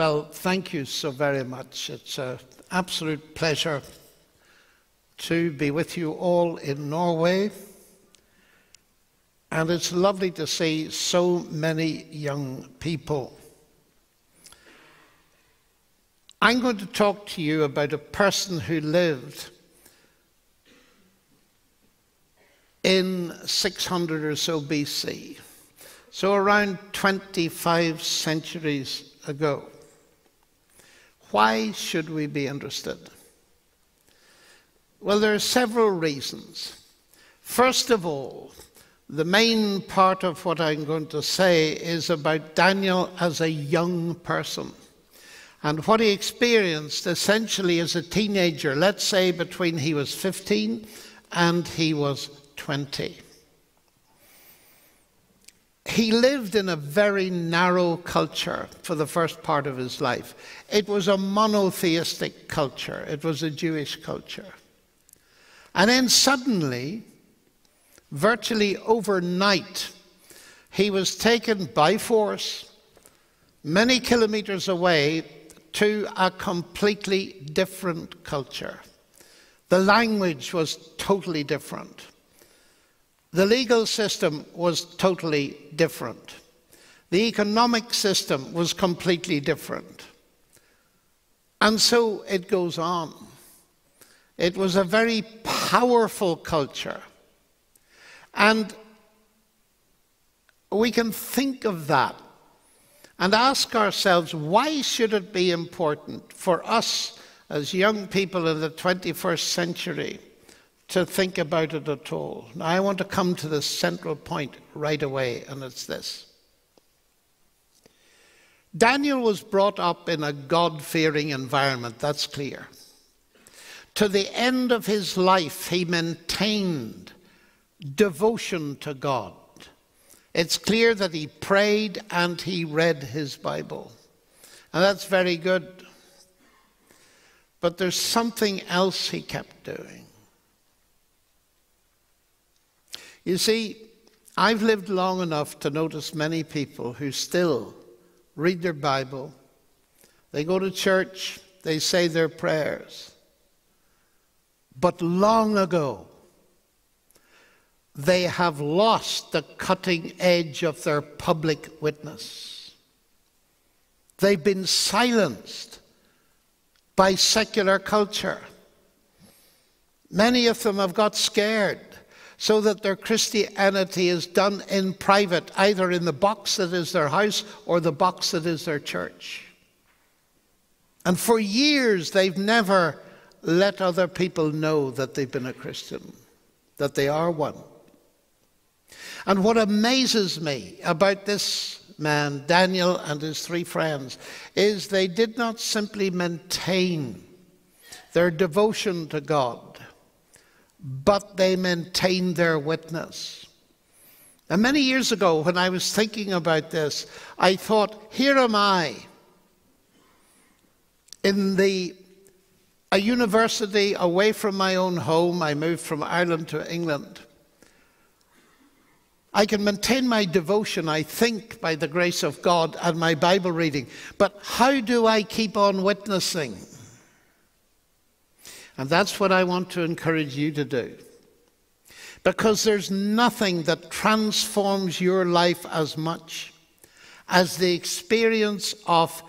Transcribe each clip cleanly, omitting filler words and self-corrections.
Well, thank you so very much. It's an absolute pleasure to be with you all in Norway. And it's lovely to see so many young people. I'm going to talk to you about a person who lived in 600 or so BC, so around 25 centuries ago. Why should we be interested? Well, there are several reasons. First of all, the main part of what I'm going to say is about Daniel as a young person and what he experienced essentially as a teenager, let's say between he was 15 and he was 20. He lived in a very narrow culture for the first part of his life. It was a monotheistic culture. It was a Jewish culture. And then suddenly, virtually overnight, he was taken by force many kilometers away to a completely different culture. The language was totally different. The legal system was totally different. The economic system was completely different. And so it goes on. It was a very powerful culture. And we can think of that and ask ourselves, why should it be important for us as young people in the 21st century to think about it at all? Now, I want to come to the central point right away, and it's this. Daniel was brought up in a God-fearing environment, that's clear. To the end of his life, he maintained devotion to God. It's clear that he prayed and he read his Bible. And that's very good. But there's something else he kept doing. You see, I've lived long enough to notice many people who still read their Bible. They go to church, they say their prayers. But long ago, they have lost the cutting edge of their public witness. They've been silenced by secular culture. Many of them have got scared so that their Christianity is done in private, either in the box that is their house or the box that is their church. And for years, they've never let other people know that they've been a Christian, that they are one. And what amazes me about this man, Daniel, and his three friends, is they did not simply maintain their devotion to God, but they maintained their witness. And many years ago, when I was thinking about this, I thought, here am I in a university away from my own home. I moved from Ireland to England. I can maintain my devotion, I think, by the grace of God and my Bible reading. But how do I keep on witnessing? And that's what I want to encourage you to do. Because there's nothing that transforms your life as much as the experience of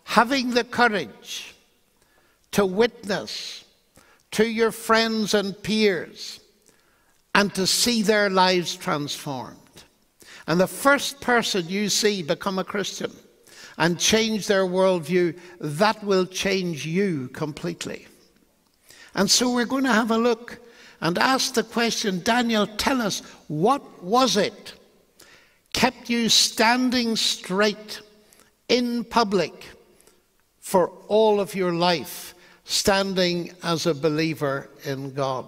having the courage to witness to your friends and peers and to see their lives transformed. And the first person you see become a Christian and change their worldview, that will change you completely. And so we're going to have a look and ask the question, Daniel, tell us, what was it kept you standing straight in public for all of your life, standing as a believer in God?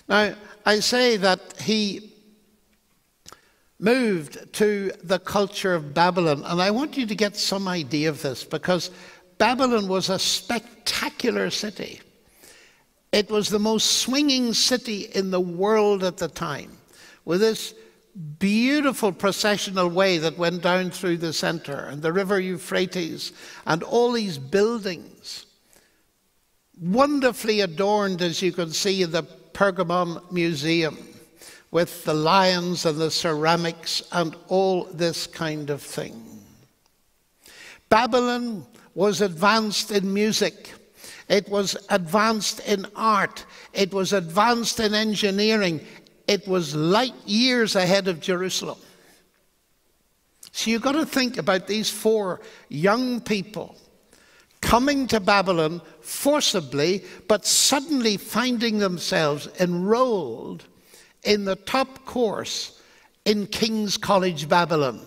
Now, I say that he moved to the culture of Babylon, and I want you to get some idea of this, because Babylon was a spectacular city. It was the most swinging city in the world at the time, with this beautiful processional way that went down through the center, and the river Euphrates, and all these buildings, wonderfully adorned, as you can see in the Pergamon Museum, with the lions and the ceramics and all this kind of thing. Babylon was advanced in music. It was advanced in art. It was advanced in engineering. It was light years ahead of Jerusalem. So you've got to think about these 4 young people coming to Babylon forcibly, but suddenly finding themselves enrolled in the top course in King's College Babylon,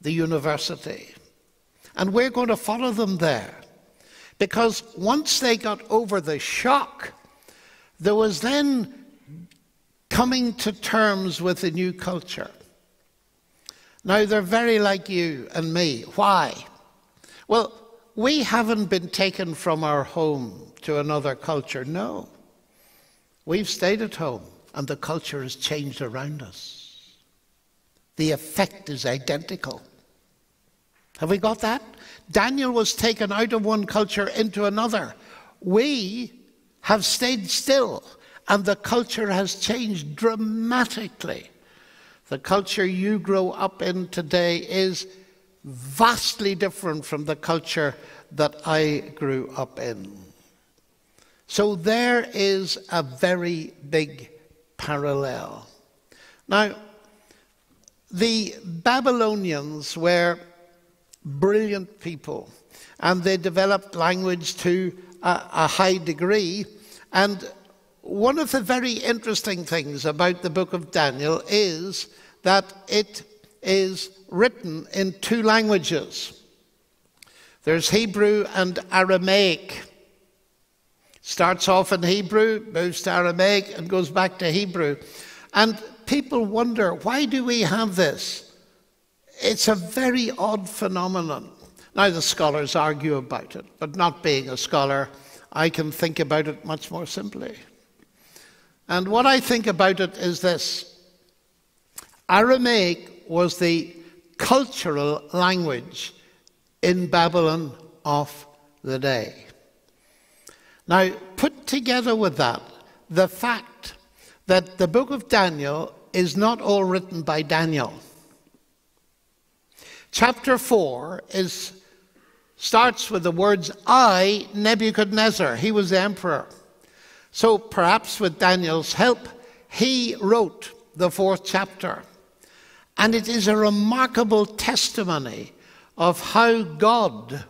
the university. And we're going to follow them there. Because once they got over the shock, there was then coming to terms with the new culture. Now, they're very like you and me. Why? Well, we haven't been taken from our home to another culture. No. We've stayed at home, and the culture has changed around us. The effect is identical. Have we got that? Daniel was taken out of one culture into another. We have stayed still, and the culture has changed dramatically. The culture you grow up in today is vastly different from the culture that I grew up in. So there is a very big parallel. Now, the Babylonians were brilliant people, and they developed language to a high degree. And one of the very interesting things about the book of Daniel is that it is written in 2 languages. There's Hebrew and Aramaic. Starts off in Hebrew, moves to Aramaic, and goes back to Hebrew. And people wonder, why do we have this? It's a very odd phenomenon. Now, the scholars argue about it, but not being a scholar, I can think about it much more simply. And what I think about it is this. Aramaic was the cultural language in Babylon of the day. Now, put together with that the fact that the book of Daniel is not all written by Daniel. Chapter 4 starts with the words, I, Nebuchadnezzar. He was the emperor. So perhaps with Daniel's help, he wrote the 4th chapter. And it is a remarkable testimony of how God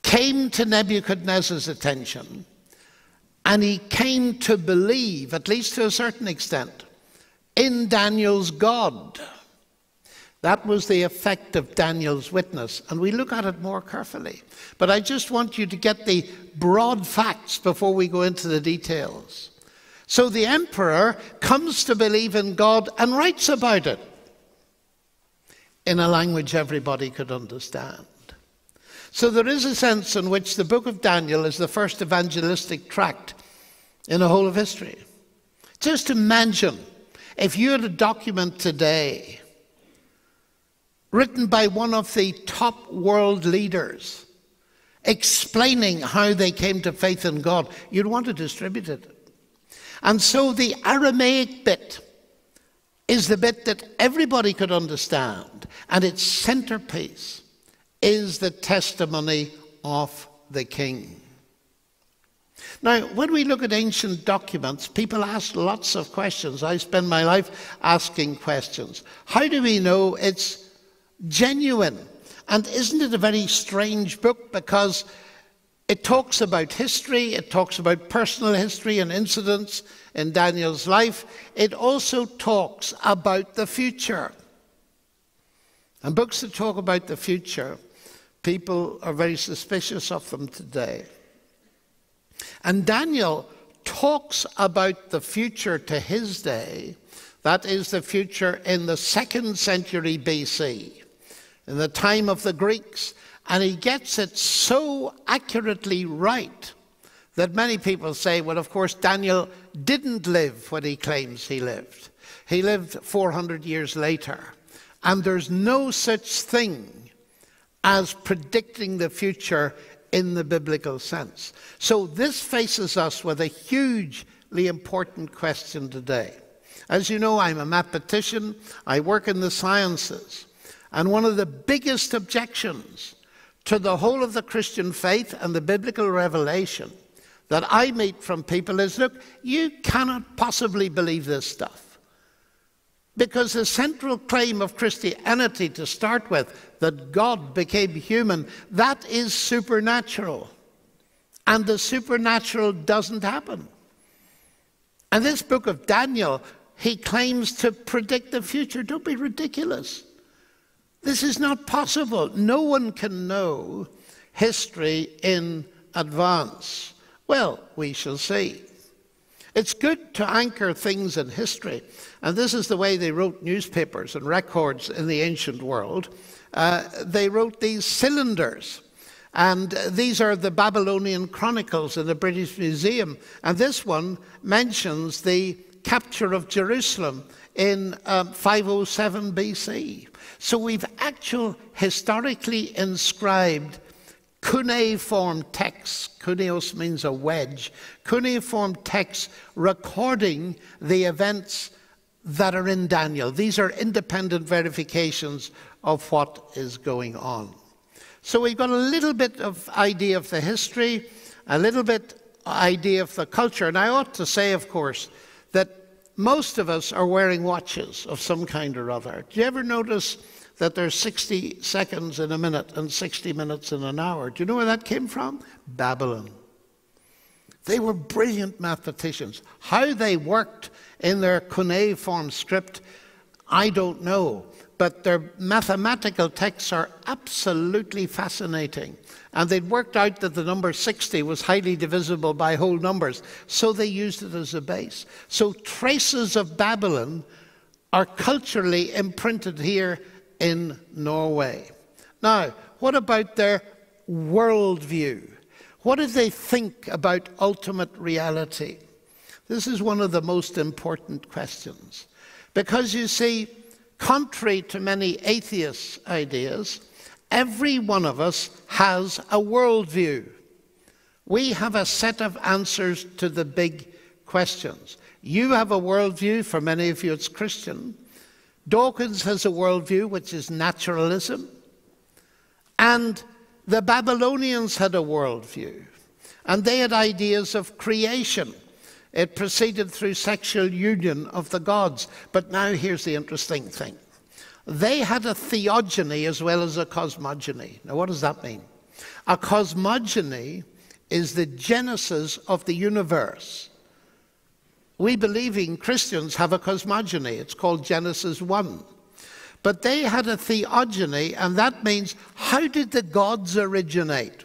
came to Nebuchadnezzar's attention, and he came to believe, at least to a certain extent, in Daniel's God. That was the effect of Daniel's witness, and we look at it more carefully. But I just want you to get the broad facts before we go into the details. So the emperor comes to believe in God and writes about it in a language everybody could understand. So there is a sense in which the book of Daniel is the first evangelistic tract in the whole of history. Just imagine if you had a document today written by one of the top world leaders explaining how they came to faith in God, you'd want to distribute it. And so the Aramaic bit is the bit that everybody could understand, and its centerpiece is the testimony of the king. Now, when we look at ancient documents, people ask lots of questions. I spend my life asking questions. How do we know it's genuine? And isn't it a very strange book, because it talks about history, it talks about personal history and incidents in Daniel's life. It also talks about the future. And books that talk about the future, people are very suspicious of them today. And Daniel talks about the future to his day, that is the future in the 2nd century BC, in the time of the Greeks, and he gets it so accurately right that many people say, well, of course, Daniel didn't live when he claims he lived. He lived 400 years later. And there's no such thing as predicting the future in the biblical sense. So this faces us with a hugely important question today. As you know, I'm a mathematician. I work in the sciences. And one of the biggest objections to the whole of the Christian faith and the biblical revelation that I meet from people is, look, you cannot possibly believe this stuff. Because the central claim of Christianity to start with, that God became human, that is supernatural. And the supernatural doesn't happen. And this book of Daniel, he claims to predict the future. Don't be ridiculous. This is not possible. No one can know history in advance. Well, we shall see. It's good to anchor things in history. And this is the way they wrote newspapers and records in the ancient world. They wrote these cylinders. And these are the Babylonian chronicles in the British Museum. And this one mentions the capture of Jerusalem in 507 BC. So we've actual historically inscribed cuneiform texts. Cuneos means a wedge. Cuneiform texts recording the events that are in Daniel. These are independent verifications of what is going on. So we've got a little bit of idea of the history, a little bit idea of the culture. And I ought to say, of course, that most of us are wearing watches of some kind or other. Do you ever notice that there's 60 seconds in a minute and 60 minutes in an hour? Do you know where that came from? Babylon. They were brilliant mathematicians. How they worked in their cuneiform script, I don't know. But their mathematical texts are absolutely fascinating. And they'd worked out that the number 60 was highly divisible by whole numbers. So they used it as a base. So traces of Babylon are culturally imprinted here in Norway. Now, what about their worldview? What did they think about ultimate reality? This is one of the most important questions. Because you see, contrary to many atheist ideas, every one of us has a worldview. We have a set of answers to the big questions. You have a worldview, for many of you it's Christian. Dawkins has a worldview, which is naturalism. And the Babylonians had a worldview. And they had ideas of creation. It proceeded through sexual union of the gods. But now here's the interesting thing. They had a theogony as well as a cosmogony. Now what does that mean? A cosmogony is the genesis of the universe. We believing Christians have a cosmogony. It's called Genesis 1. But they had a theogony, and that means, how did the gods originate?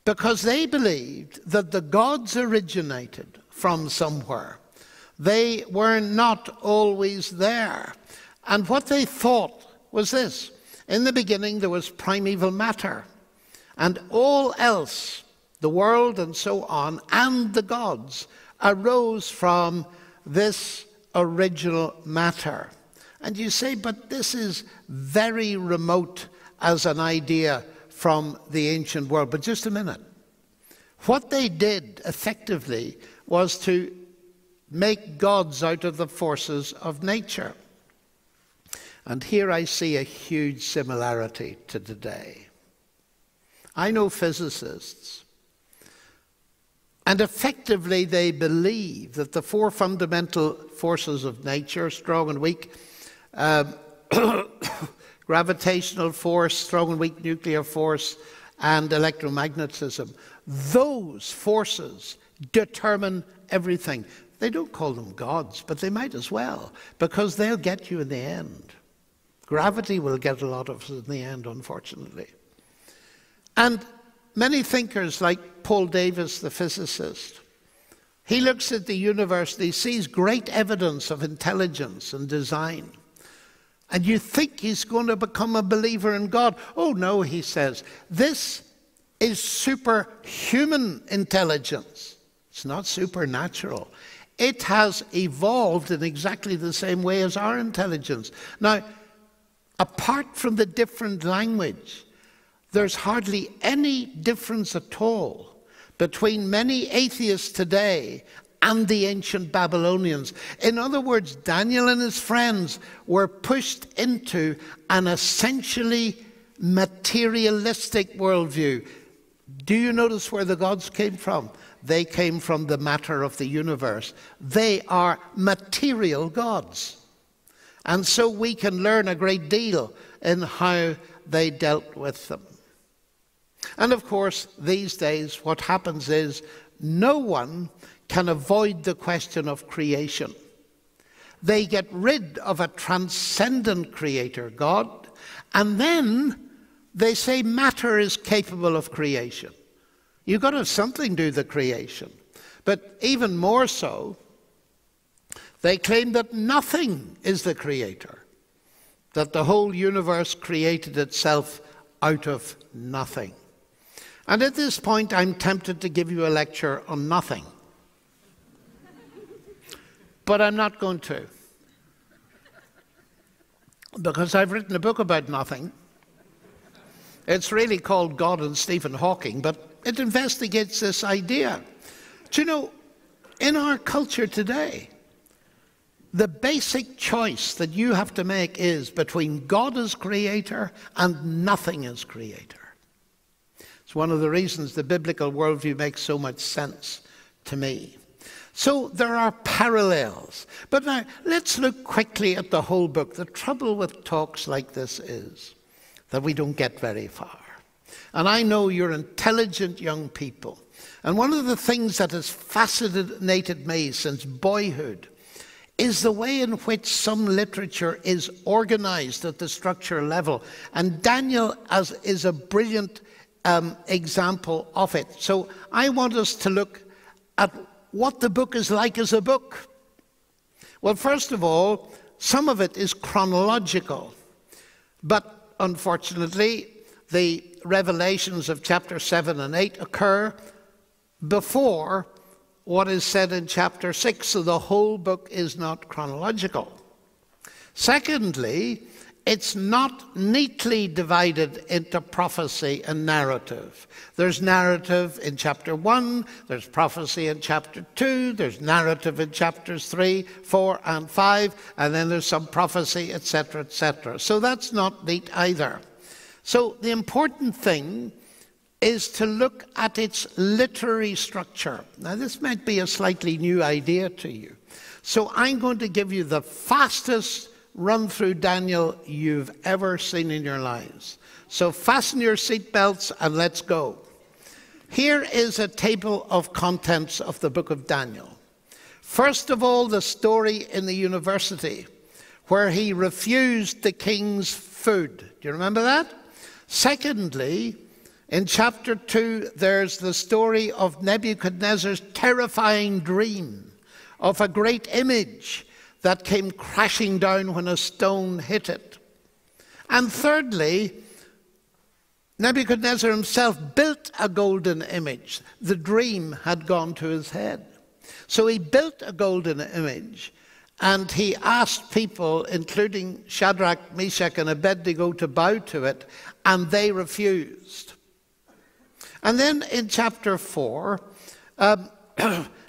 Because they believed that the gods originated from somewhere. They were not always there. And what they thought was this. In the beginning, there was primeval matter. And all else, the world and so on, and the gods, arose from this original matter. And you say, but this is very remote as an idea from the ancient world. But just a minute. What they did effectively was to make gods out of the forces of nature. And here I see a huge similarity to today. I know physicists. And effectively, they believe that the four fundamental forces of nature, strong and weak, gravitational force, strong and weak nuclear force, and electromagnetism, those forces determine everything. They don't call them gods, but they might as well, because they'll get you in the end. Gravity will get a lot of us in the end, unfortunately. And many thinkers like Paul Davies, the physicist, he looks at the universe and he sees great evidence of intelligence and design. And you think he's going to become a believer in God. Oh no, he says, this is superhuman intelligence. It's not supernatural. It has evolved in exactly the same way as our intelligence. Now, apart from the different language, there's hardly any difference at all between many atheists today and the ancient Babylonians. In other words, Daniel and his friends were pushed into an essentially materialistic worldview. Do you notice where the gods came from? They came from the matter of the universe. They are material gods. And so we can learn a great deal in how they dealt with them. And of course, these days, what happens is no one can avoid the question of creation. They get rid of a transcendent creator, God, and then they say matter is capable of creation. You've got to have something to do with the creation. But even more so, they claim that nothing is the creator, that the whole universe created itself out of nothing. And at this point, I'm tempted to give you a lecture on nothing. But I'm not going to. Because I've written a book about nothing. It's really called God and Stephen Hawking, but it investigates this idea. Do you know, in our culture today, the basic choice that you have to make is between God as creator and nothing as creator. It's one of the reasons the biblical worldview makes so much sense to me. So there are parallels. But now, let's look quickly at the whole book. The trouble with talks like this is that we don't get very far. And I know you're intelligent young people. And one of the things that has fascinated me since boyhood is the way in which some literature is organized at the structure level. And Daniel is a brilliant example of it. So I want us to look at what the book is like as a book. Well, first of all, some of it is chronological. But unfortunately, the revelations of chapter 7 and 8 occur before what is said in chapter 6, so the whole book is not chronological. Secondly, it's not neatly divided into prophecy and narrative. There's narrative in chapter 1, there's prophecy in chapter 2, there's narrative in chapters 3, 4, and 5, and then there's some prophecy, etc., etc. So that's not neat either. So the important thing is to look at its literary structure. Now, this might be a slightly new idea to you. So I'm going to give you the fastest run through Daniel you've ever seen in your lives. So fasten your seatbelts and let's go. Here is a table of contents of the book of Daniel. First of all, the story in the university where he refused the king's food. Do you remember that? Secondly, in chapter 2, there's the story of Nebuchadnezzar's terrifying dream of a great image that came crashing down when a stone hit it. And thirdly, Nebuchadnezzar himself built a golden image. The dream had gone to his head. So he built a golden image, and he asked people, including Shadrach, Meshach, and Abednego, to bow to it, and they refused. And then in chapter 4,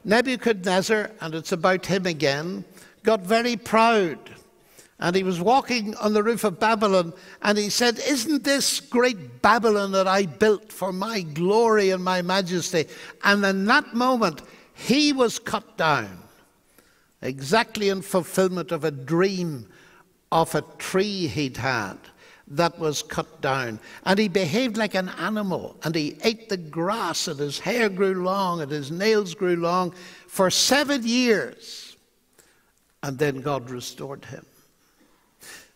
Nebuchadnezzar, and it's about him again, got very proud. And he was walking on the roof of Babylon, and he said, "Isn't this great Babylon that I built for my glory and my majesty?" And in that moment, he was cut down, exactly in fulfillment of a dream of a tree he'd had that was cut down. And he behaved like an animal, and he ate the grass, and his hair grew long, and his nails grew long for 7 years. And then God restored him.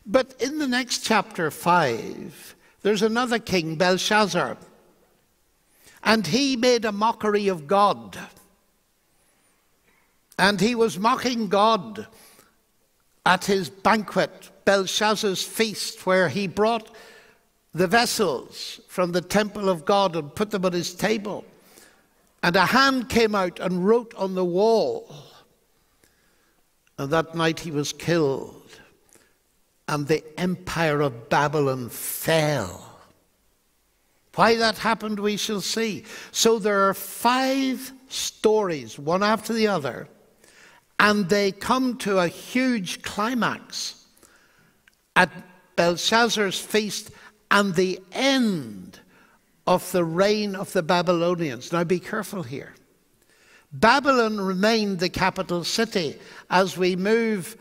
But in the next chapter 5, there's another king, Belshazzar. And he made a mockery of God. And he was mocking God at his banquet, Belshazzar's feast, where he brought the vessels from the temple of God and put them on his table. And a hand came out and wrote on the wall, And that night he was killed, and the empire of Babylon fell. Why that happened, we shall see. So there are 5 stories, one after the other, and they come to a huge climax at Belshazzar's feast and the end of the reign of the Babylonians. Now be careful here. Babylon remained the capital city as we move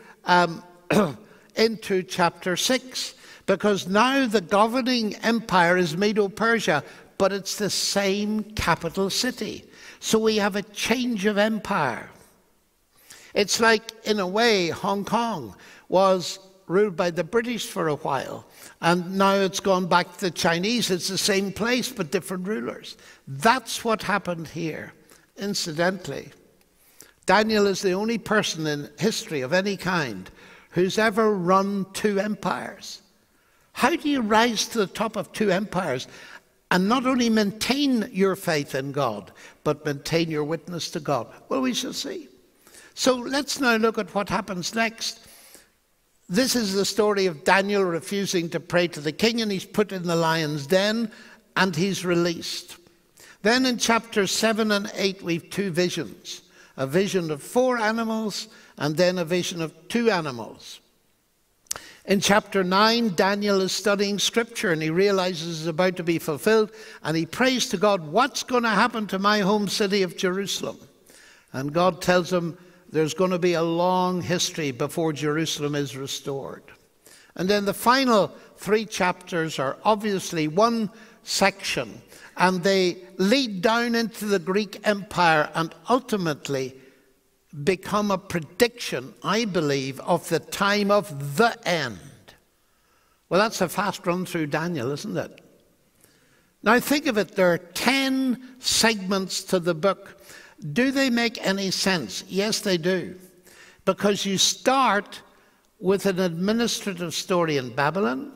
into chapter 6, because now the governing empire is Medo-Persia, but it's the same capital city. So we have a change of empire. It's like, in a way, Hong Kong was ruled by the British for a while, and now it's gone back to the Chinese. It's the same place, but different rulers. That's what happened here. Incidentally, Daniel is the only person in history of any kind who's ever run 2 empires. How do you rise to the top of 2 empires and not only maintain your faith in God, but maintain your witness to God? Well, we shall see. So let's now look at what happens next. This is the story of Daniel refusing to pray to the king, and he's put in the lion's den, and he's released. Then in chapters 7 and 8, we've 2 visions. A vision of 4 animals, and then a vision of 2 animals. In chapter 9, Daniel is studying scripture, and he realizes it's about to be fulfilled, and he prays to God, what's going to happen to my home city of Jerusalem? And God tells him there's going to be a long history before Jerusalem is restored. And then the final 3 chapters are obviously one section, and they lead down into the Greek Empire and ultimately become a prediction, I believe, of the time of the end. Well, that's a fast run through Daniel, isn't it? Now think of it, there are 10 segments to the book. Do they make any sense? Yes, they do. Because you start with an administrative story in Babylon.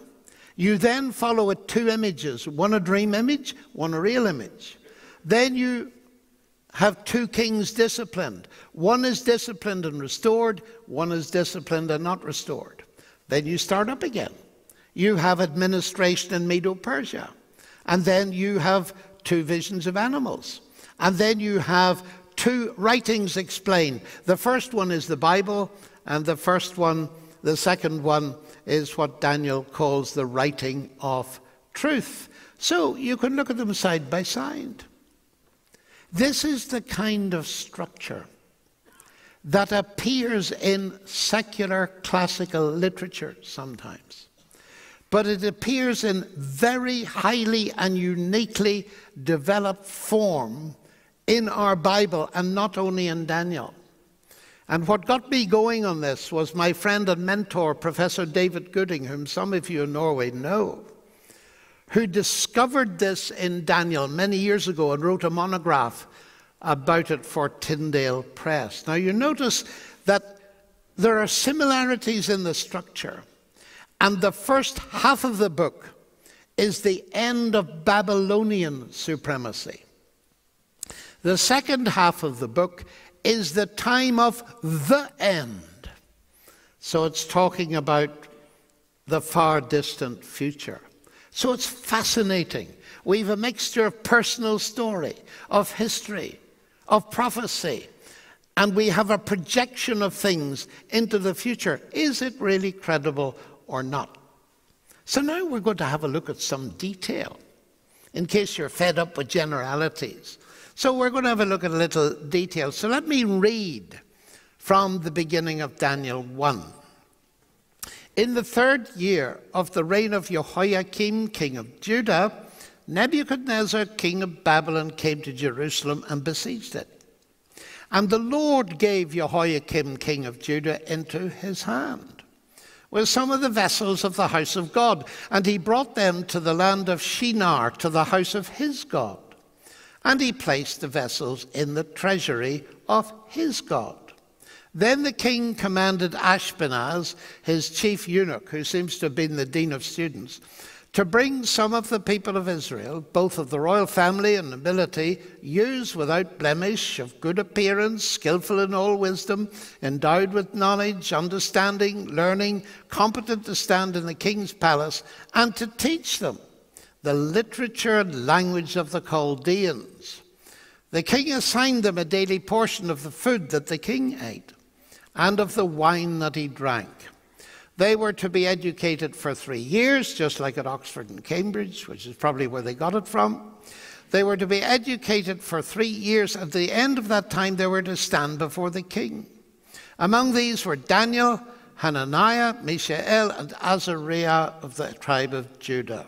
You then follow with 2 images, one a dream image, one a real image. Then you have 2 kings disciplined. One is disciplined and restored, one is disciplined and not restored. Then you start up again. You have administration in Medo-Persia. And then you have 2 visions of animals. And then you have 2 writings explained. The first one is the Bible, and the second one is what Daniel calls the writing of truth. So you can look at them side by side. This is the kind of structure that appears in secular classical literature sometimes. But it appears in very highly and uniquely developed form in our Bible, and not only in Daniel. And what got me going on this was my friend and mentor, Professor David Gooding, whom some of you in Norway know, who discovered this in Daniel many years ago and wrote a monograph about it for Tyndale Press. Now you notice that there are similarities in the structure, and the first half of the book is the end of Babylonian supremacy. The second half of the book is the time of the end. So it's talking about the far distant future. So it's fascinating. We have a mixture of personal story, of history, of prophecy, and we have a projection of things into the future. Is it really credible or not? So now we're going to have a look at some detail, in case you're fed up with generalities. So we're going to have a look at a little detail. So let me read from the beginning of Daniel 1. In the 3rd year of the reign of Jehoiakim, king of Judah, Nebuchadnezzar, king of Babylon, came to Jerusalem and besieged it. And the Lord gave Jehoiakim, king of Judah, into his hand with some of the vessels of the house of God. And he brought them to the land of Shinar, to the house of his God. And he placed the vessels in the treasury of his God. Then the king commanded Ashpenaz, his chief eunuch, who seems to have been the dean of students, to bring some of the people of Israel, both of the royal family and nobility, used without blemish, of good appearance, skillful in all wisdom, endowed with knowledge, understanding, learning, competent to stand in the king's palace, and to teach them the literature and language of the Chaldeans. The king assigned them a daily portion of the food that the king ate, and of the wine that he drank. They were to be educated for 3 years, just like at Oxford and Cambridge, which is probably where they got it from. They were to be educated for 3 years. At the end of that time, they were to stand before the king. Among these were Daniel, Hananiah, Mishael, and Azariah of the tribe of Judah.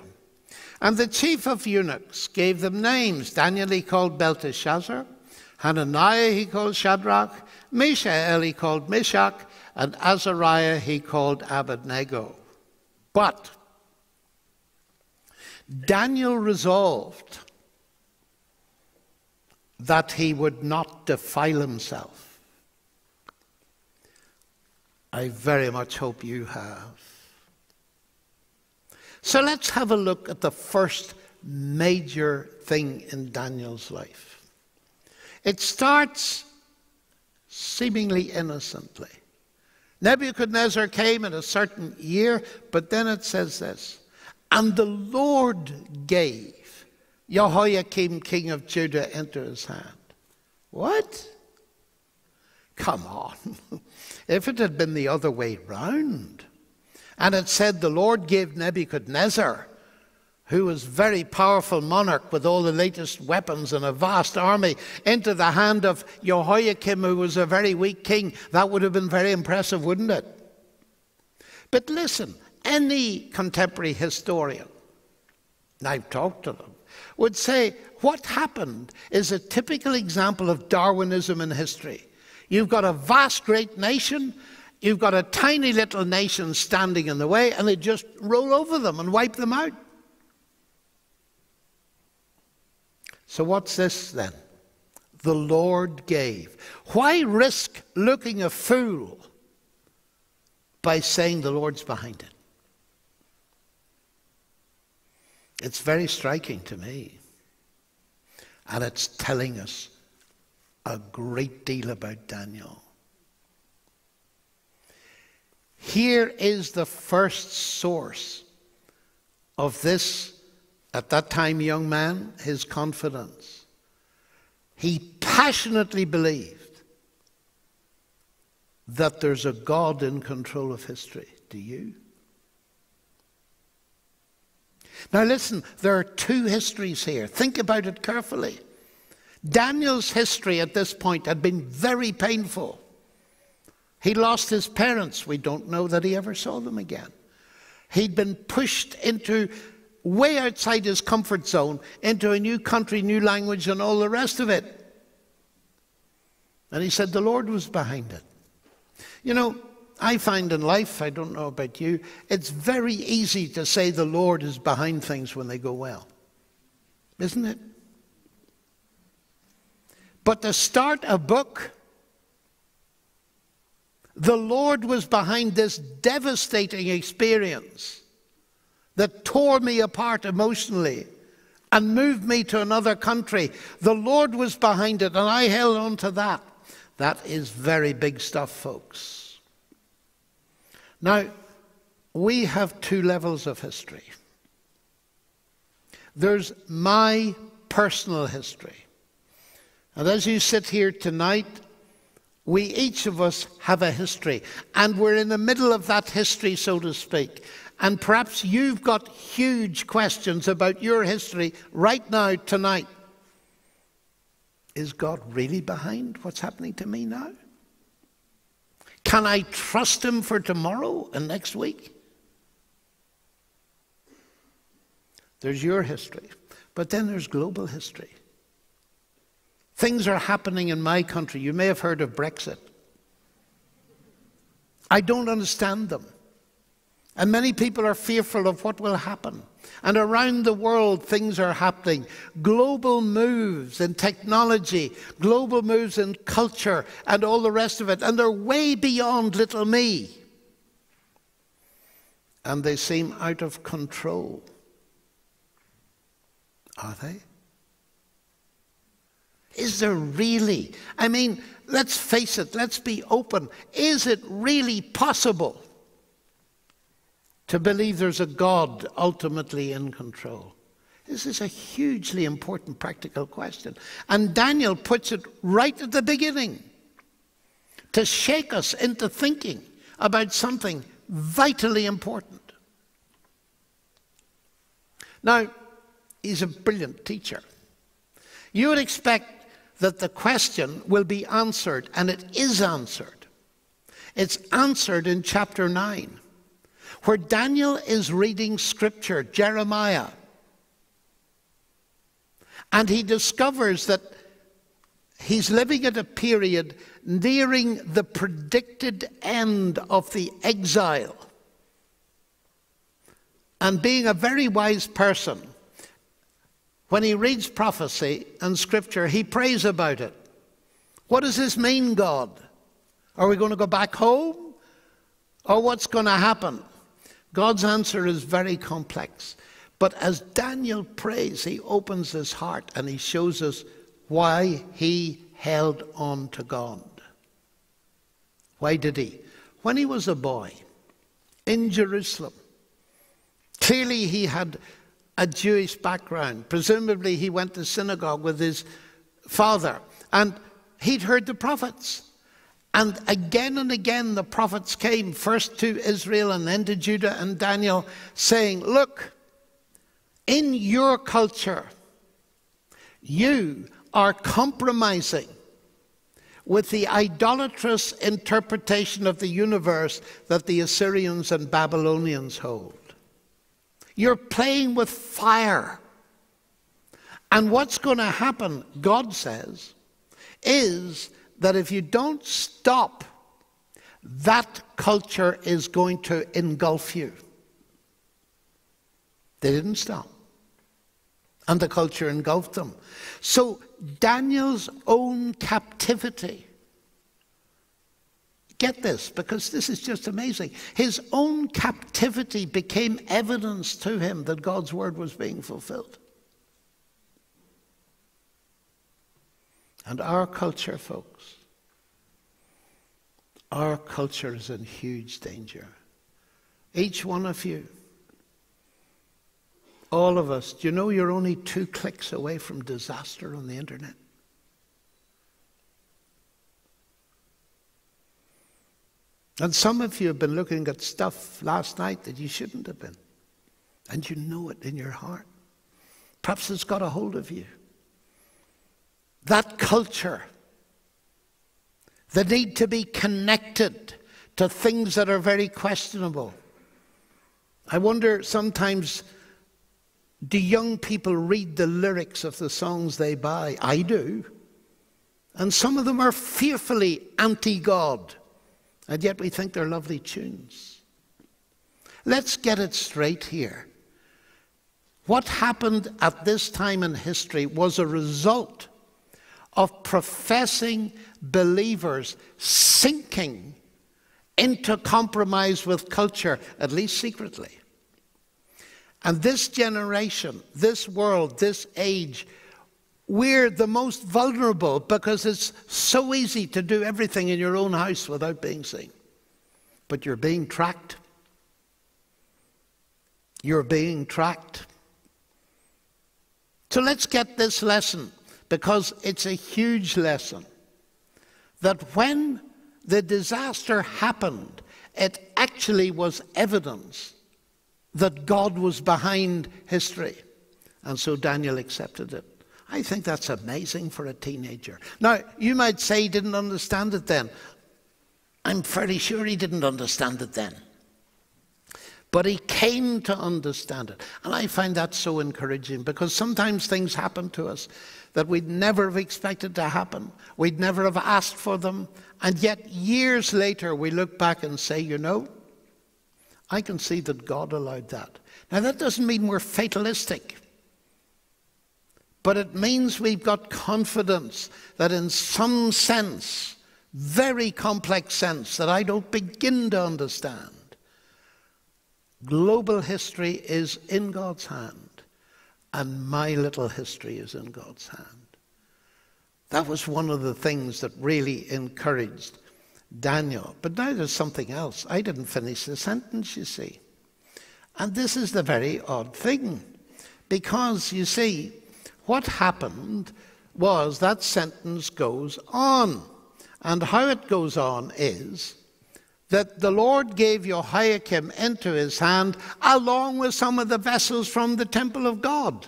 And the chief of eunuchs gave them names. Daniel he called Belteshazzar, Hananiah he called Shadrach, Mishael he called Meshach, and Azariah he called Abednego. But Daniel resolved that he would not defile himself. I very much hope you have. So let's have a look at the first major thing in Daniel's life. It starts seemingly innocently. Nebuchadnezzar came in a certain year, but then it says this, and the Lord gave Jehoiakim, king of Judah, into his hand. What? Come on. If it had been the other way round, and it said the Lord gave Nebuchadnezzar, who was a very powerful monarch with all the latest weapons and a vast army, into the hand of Jehoiakim, who was a very weak king, that would have been very impressive, wouldn't it? But listen, any contemporary historian, and I've talked to them, would say what happened is a typical example of Darwinism in history. You've got a vast, great nation, you've got a tiny little nation standing in the way, and they just roll over them and wipe them out. So what's this then? The Lord gave. Why risk looking a fool by saying the Lord's behind it? It's very striking to me. And it's telling us a great deal about Daniel. Here is the first source of this, at that time, young man, his confidence. He passionately believed that there's a God in control of history. Do you? Now listen, there are two histories here. Think about it carefully. Daniel's history at this point had been very painful. He lost his parents. We don't know that he ever saw them again. He'd been pushed into way outside his comfort zone, into a new country, new language, and all the rest of it. And he said the Lord was behind it. You know, I find in life, I don't know about you, it's very easy to say the Lord is behind things when they go well. Isn't it? But to start a book, the Lord was behind this devastating experience that tore me apart emotionally and moved me to another country. The Lord was behind it, and I held on to that. That is very big stuff, folks. Now, we have two levels of history. There's my personal history. And as you sit here tonight, we, each of us, have a history. And we're in the middle of that history, so to speak. And perhaps you've got huge questions about your history right now, tonight. Is God really behind what's happening to me now? Can I trust him for tomorrow and next week? There's your history. But then there's global history. Things are happening in my country. You may have heard of Brexit. I don't understand them. And many people are fearful of what will happen. And around the world, things are happening. Global moves in technology, global moves in culture, and all the rest of it. And they're way beyond little me. And they seem out of control. Are they? Is there really? I mean, let's face it, let's be open. Is it really possible to believe there's a God ultimately in control? This is a hugely important practical question. And Daniel puts it right at the beginning to shake us into thinking about something vitally important. Now, he's a brilliant teacher. You would expect that the question will be answered, and it is answered. It's answered in chapter 9, where Daniel is reading scripture, Jeremiah. And he discovers that he's living at a period nearing the predicted end of the exile. And being a very wise person, when he reads prophecy and scripture, he prays about it. What does this mean, God? Are we going to go back home? Or what's going to happen? God's answer is very complex. But as Daniel prays, he opens his heart and he shows us why he held on to God. Why did he? When he was a boy in Jerusalem, clearly he had a Jewish background. Presumably he went to synagogue with his father, and he'd heard the prophets. And again the prophets came, first to Israel and then to Judah and Daniel, saying, look, in your culture, you are compromising with the idolatrous interpretation of the universe that the Assyrians and Babylonians hold. You're playing with fire. And what's going to happen, God says, is that if you don't stop, that culture is going to engulf you. They didn't stop. And the culture engulfed them. So Daniel's own captivity, get this, because this is just amazing. His own captivity became evidence to him that God's word was being fulfilled. And our culture, folks, our culture is in huge danger. Each one of you, all of us, do you know you're only 2 clicks away from disaster on the internet? And some of you have been looking at stuff last night that you shouldn't have been. And you know it in your heart. Perhaps it's got a hold of you. That culture, the need to be connected to things that are very questionable. I wonder sometimes, do young people read the lyrics of the songs they buy? I do. And some of them are fearfully anti-God. And yet we think they're lovely tunes. Let's get it straight here. What happened at this time in history was a result of professing believers sinking into compromise with culture, at least secretly. And this generation, this world, this age, we're the most vulnerable because it's so easy to do everything in your own house without being seen. But you're being tracked. You're being tracked. So let's get this lesson, because it's a huge lesson, that when the disaster happened, it actually was evidence that God was behind history. And so Daniel accepted it. I think that's amazing for a teenager. Now, you might say he didn't understand it then. I'm fairly sure he didn't understand it then. But he came to understand it. And I find that so encouraging, because sometimes things happen to us that we'd never have expected to happen. We'd never have asked for them. And yet years later we look back and say, you know, I can see that God allowed that. Now that doesn't mean we're fatalistic. But it means we've got confidence that in some sense, very complex sense that I don't begin to understand, global history is in God's hand. and my little history is in God's hand. That was one of the things that really encouraged Daniel. But now there's something else. I didn't finish the sentence, you see. And this is the very odd thing. Because, you see, what happened was that sentence goes on. And how it goes on is that the Lord gave Jehoiakim into his hand along with some of the vessels from the temple of God.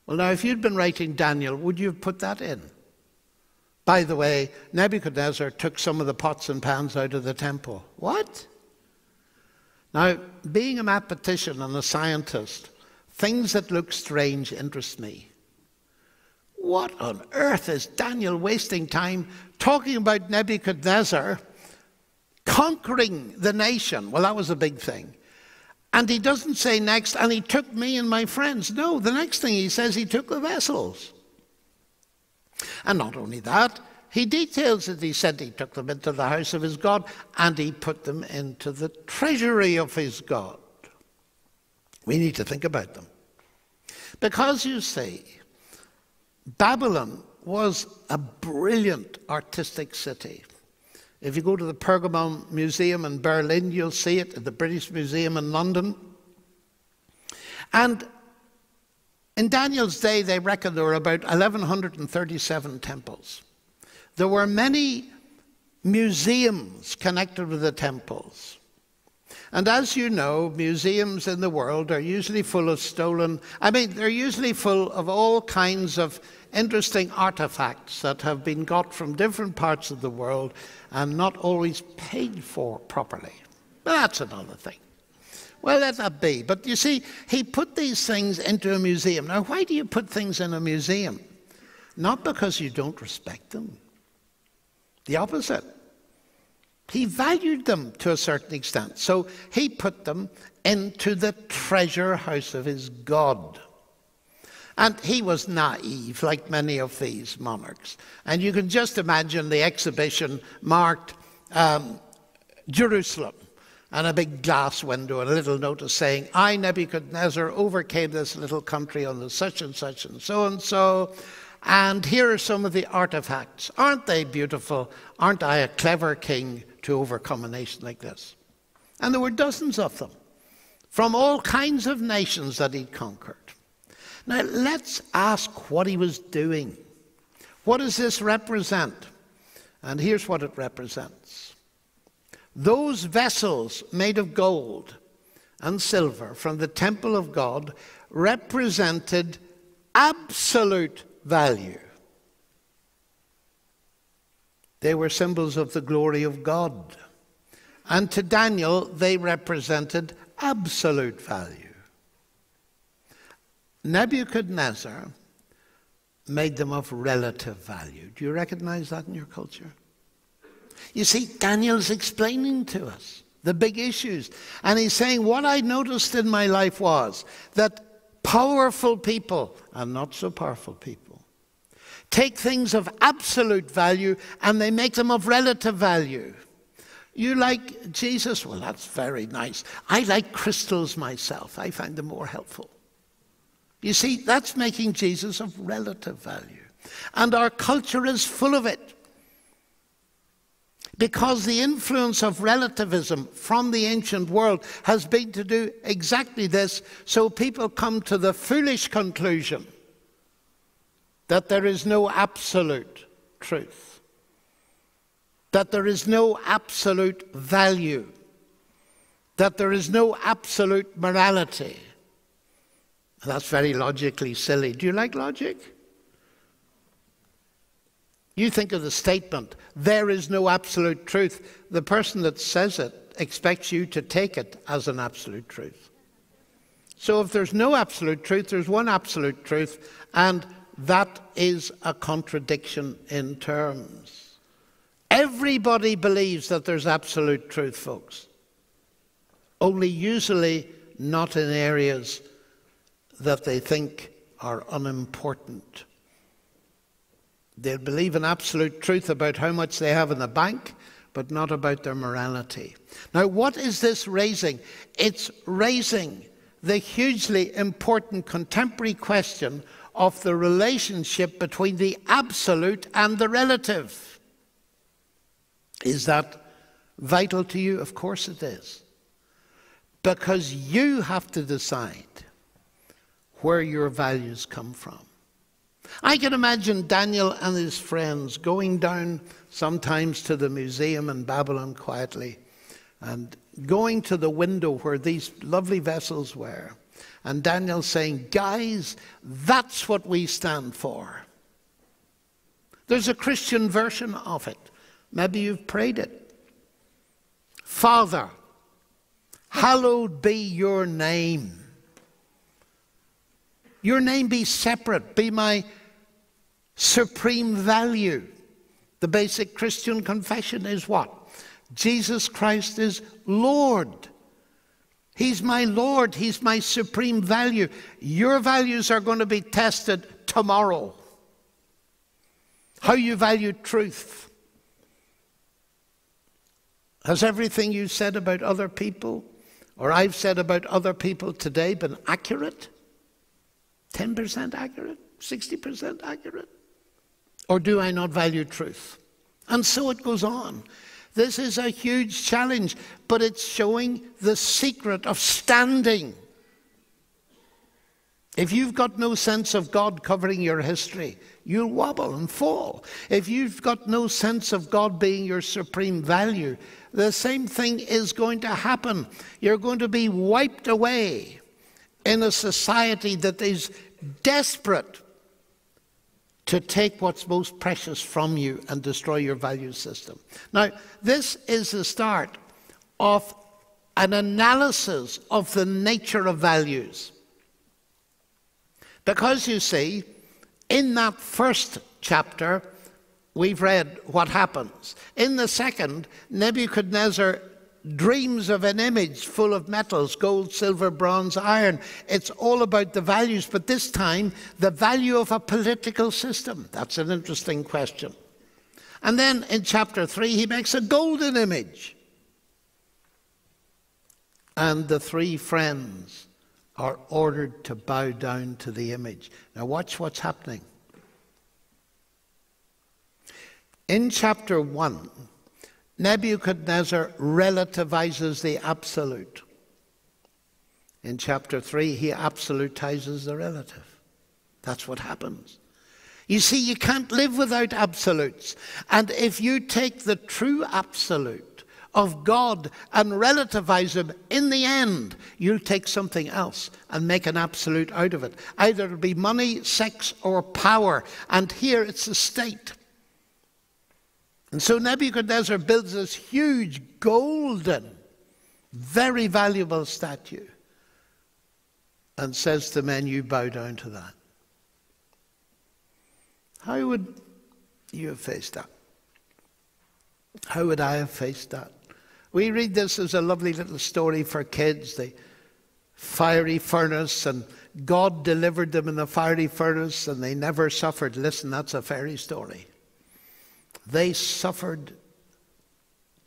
Well, now, if you'd been writing Daniel, would you have put that in? By the way, Nebuchadnezzar took some of the pots and pans out of the temple. What? Now, being a mathematician and a scientist, things that look strange interest me. What on earth is Daniel wasting time talking about Nebuchadnezzar conquering the nation? Well, that was a big thing. And he doesn't say next, and he took me and my friends. No, the next thing he says, he took the vessels. And not only that, he details it. He said he took them into the house of his God, and he put them into the treasury of his God. We need to think about them. Because, you see, Babylon was a brilliant artistic city. If you go to the Pergamon Museum in Berlin, you'll see it, at the British Museum in London. And in Daniel's day, they reckon there were about 1,137 temples. There were many museums connected with the temples. And as you know, museums in the world are usually full of they're usually full of all kinds of interesting artifacts that have been got from different parts of the world and not always paid for properly. But that's another thing. Well, let that be. But you see, he put these things into a museum. Now, why do you put things in a museum? Not because you don't respect them. The opposite. He valued them to a certain extent. So he put them into the treasure house of his God. And he was naive, like many of these monarchs. And you can just imagine the exhibition marked Jerusalem, and a big glass window and a little notice saying, I, Nebuchadnezzar, overcame this little country on the such and such and so, and here are some of the artifacts. Aren't they beautiful? Aren't I a clever king to overcome a nation like this? And there were dozens of them, from all kinds of nations that he'd conquered. Now, let's ask what he was doing. What does this represent? And here's what it represents. Those vessels made of gold and silver from the temple of God represented absolute value. They were symbols of the glory of God. And to Daniel, they represented absolute value. Nebuchadnezzar made them of relative value. Do you recognize that in your culture? You see, Daniel's explaining to us the big issues. And he's saying, what I noticed in my life was that powerful people and not so powerful people take things of absolute value and they make them of relative value. You like Jesus? Well, that's very nice. I like crystals myself. I find them more helpful. You see, that's making Jesus of relative value. And our culture is full of it. Because the influence of relativism from the ancient world has been to do exactly this, so people come to the foolish conclusion that there is no absolute truth, that there is no absolute value, that there is no absolute morality. That's very logically silly. Do you like logic? You think of the statement, there is no absolute truth. The person that says it expects you to take it as an absolute truth. So if there's no absolute truth, there's one absolute truth, and that is a contradiction in terms. Everybody believes that there's absolute truth, folks. Only usually not in areas that they think are unimportant. They'll believe in absolute truth about how much they have in the bank, but not about their morality. Now, what is this raising? It's raising the hugely important contemporary question of the relationship between the absolute and the relative. Is that vital to you? Of course it is. Because you have to decide where your values come from. I can imagine Daniel and his friends going down sometimes to the museum in Babylon quietly and going to the window where these lovely vessels were. And Daniel saying, guys, that's what we stand for. There's a Christian version of it. Maybe you've prayed it. Father, hallowed be your name. Your name be separate, be my supreme value. The basic Christian confession is what? Jesus Christ is Lord. He's my Lord. He's my supreme value. Your values are going to be tested tomorrow. How you value truth. Has everything you said about other people, or I've said about other people today, been accurate? 10% accurate? 60% accurate? Or do I not value truth? And so it goes on. This is a huge challenge, but it's showing the secret of standing. If you've got no sense of God covering your history, you'll wobble and fall. If you've got no sense of God being your supreme value, the same thing is going to happen. You're going to be wiped away in a society that is desperate to take what's most precious from you and destroy your value system. Now, this is the start of an analysis of the nature of values. Because you see, in that first chapter, we've read what happens. In the second, Nebuchadnezzar dreams of an image full of metals, gold, silver, bronze, iron. It's all about the values, but this time, the value of a political system. That's an interesting question. And then in chapter 3, he makes a golden image. And the three friends are ordered to bow down to the image. Now watch what's happening. In chapter 1, Nebuchadnezzar relativizes the absolute. In chapter 3, he absolutizes the relative. That's what happens. You see, you can't live without absolutes. And if you take the true absolute of God and relativize him, in the end, you'll take something else and make an absolute out of it. Either it'll be money, sex, or power. And here it's the state. And so Nebuchadnezzar builds this huge golden, very valuable statue and says to men, you bow down to that. How would you have faced that? How would I have faced that? We read this as a lovely little story for kids, the fiery furnace, and God delivered them in the fiery furnace and they never suffered. Listen, that's a fairy story. They suffered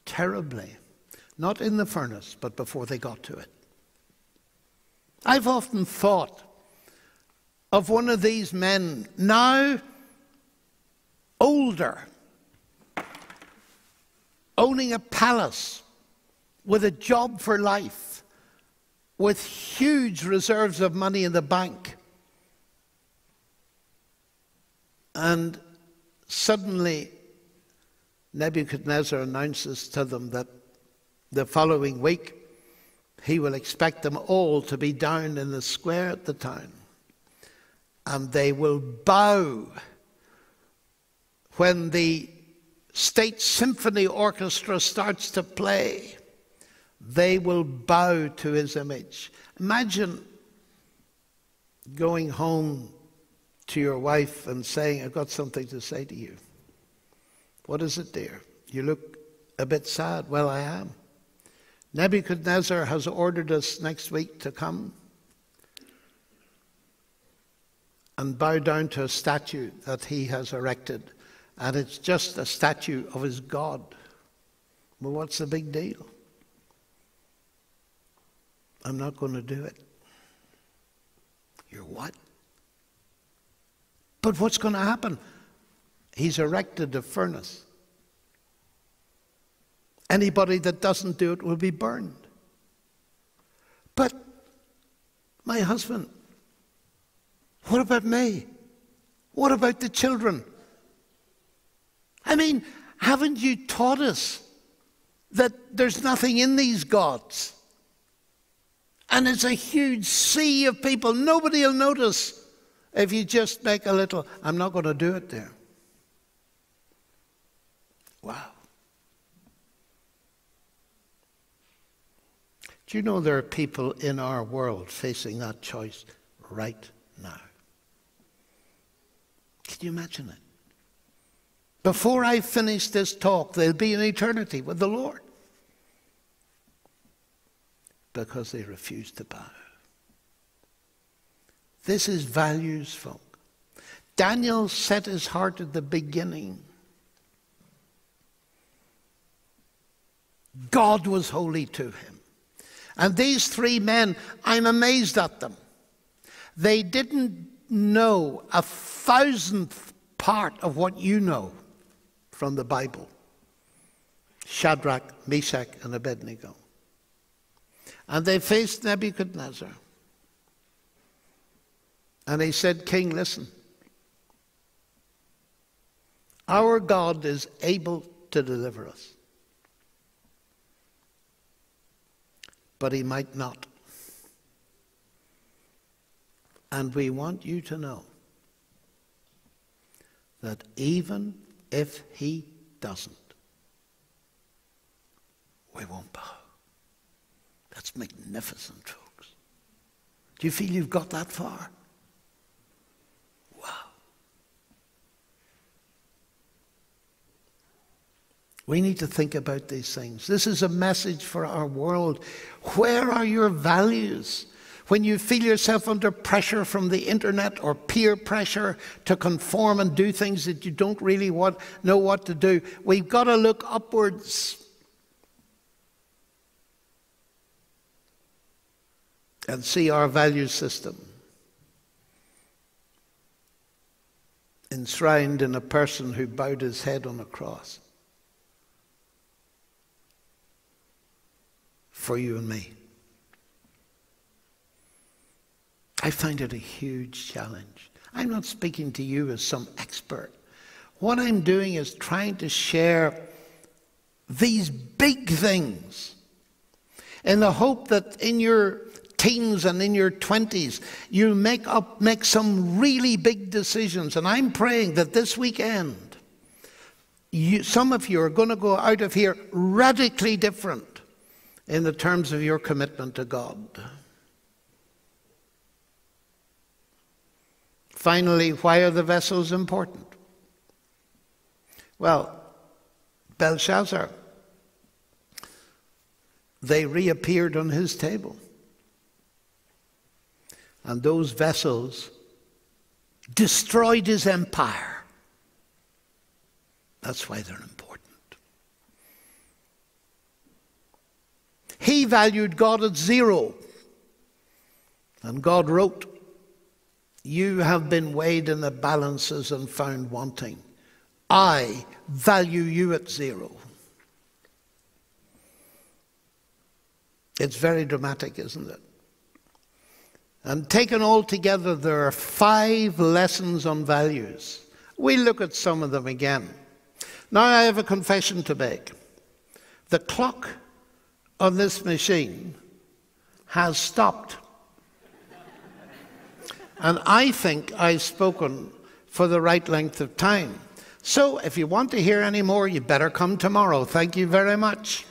terribly, not in the furnace, but before they got to it. I've often thought of one of these men, now older, owning a palace with a job for life, with huge reserves of money in the bank. And suddenly, Nebuchadnezzar announces to them that the following week he will expect them all to be down in the square at the town. And they will bow when the state symphony orchestra starts to play. They will bow to his image. Imagine going home to your wife and saying, I've got something to say to you. What is it, dear? You look a bit sad. Well, I am. Nebuchadnezzar has ordered us next week to come and bow down to a statue that he has erected. And it's just a statue of his God. Well, what's the big deal? I'm not going to do it. You're what? But what's going to happen? He's erected a furnace. Anybody that doesn't do it will be burned. But my husband, what about me? What about the children? I mean, haven't you taught us that there's nothing in these gods? And it's a huge sea of people. Nobody will notice if you just make a little, I'm not going to do it there. Wow. Do you know there are people in our world facing that choice right now? Can you imagine it? Before I finish this talk, they'll be in eternity with the Lord because they refuse to bow. This is values, folk. Daniel set his heart at the beginning. God was holy to him. And these three men, I'm amazed at them. They didn't know 1,000th part of what you know from the Bible. Shadrach, Meshach, and Abednego. And they faced Nebuchadnezzar. And he said, King, listen. Our God is able to deliver us. But he might not. And we want you to know that even if he doesn't, we won't bow. That's magnificent, folks. Do you feel you've got that far? Wow. We need to think about these things. This is a message for our world. Where are your values? When you feel yourself under pressure from the internet or peer pressure to conform and do things that you don't really know what to do, we've got to look upwards and see our value system enshrined in a person who bowed his head on a cross for you and me. I find it a huge challenge. I'm not speaking to you as some expert. What I'm doing is trying to share these big things in the hope that in your teens and in your 20s, you'll make some really big decisions. And I'm praying that this weekend, some of you are going to go out of here radically different in the terms of your commitment to God. Finally, why are the vessels important? Well, Belshazzar, they reappeared on his table. And those vessels destroyed his empire. That's why they're important. He valued God at 0. And God wrote, you have been weighed in the balances and found wanting. I value you at 0. It's very dramatic, isn't it? And taken all together, there are 5 lessons on values. We'll look at some of them again. Now I have a confession to make. The clock on this machine has stopped. And I think I've spoken for the right length of time. So if you want to hear any more, you better come tomorrow. Thank you very much.